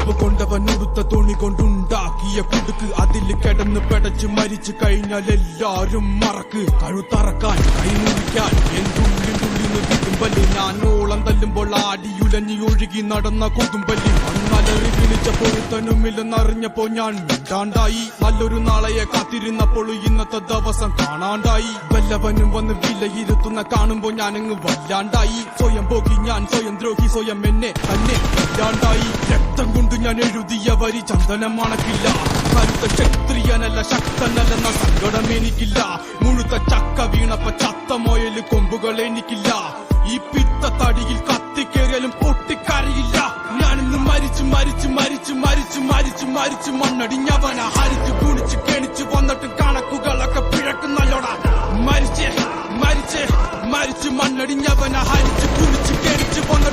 ഉറപ്പ് കൊണ്ടവൻ ഉടുത്ത തുണി കൊണ്ടുണ്ടാക്കിയ കുടുക്ക് അതിൽ കിടന്ന് പെടച്ച് മരിച്ചു കഴിഞ്ഞാൽ എല്ലാരും മറക്ക്. കഴുത്തറക്കാൻ കൈമുറിക്കാൻ എന്തുള്ളിനുള്ളിന്ന് കുതുമ്പല്ലി. ഞാൻ ഓളം തല്ലുമ്പോൾ ആടിയുലഞ്ഞി ഒഴുകി നടന്ന കൊതുമ്പല്ലി. അന്നലറി വിളിച്ച പൊഴുത്തനുമില്ലെന്നറിഞ്ഞപ്പോ ഞാൻ മിണ്ടാണ്ടായി. നല്ലൊരു നാളെയെ കാത്തിരുന്നപ്പോൾ ഇന്നത്തെ ദിവസം കാണാണ്ടായി. വല്ലവനും വന്ന് വിലയിരുത്തുന്ന കാണുമ്പോ ഞാനങ്ങ് വല്ലാണ്ടായി. സ്വയം പോകി ഞാൻ സ്വയം ദ്രോഹി സ്വയം എന്നെ തന്നെ വല്ലാണ്ടായി. രക്തം കൊണ്ട് ഞാൻ എഴുതിയ വരി ചന്ദനം മണക്കില്ല. കരുത്ത ക്ഷത്രിയനല്ല ശക്തനല്ലെന്ന സങ്കടം എനിക്കില്ല. മുഴുത്ത ചക്ക വീണപ്പ ചത്ത മൊയല് കൊമ്പുകൾ എനിക്കില്ല. ഈ പിത്ത തടിയിൽ കത്തിക്കേറിയാലും പൊട്ടിക്കരയില്ല. ഞാനിന്ന് മരിച്ചു മരിച്ചു മരിച്ചു മരിച്ചു മരിച്ചു മരിച്ചു മണ്ണടിഞ്ഞവന ഹരിച്ചു കുണിച്ചു കെണിച്ചു വന്നിട്ട് കണക്കുകളൊക്കെ പിഴക്കുന്നല്ലോടാ. മരിച്ച് മരിച്ച് മരിച്ചു മണ്ണടിഞ്ഞവന ഹരിച്ചു കുണിച്ചു കെണിച്ചു വന്നിട്ട്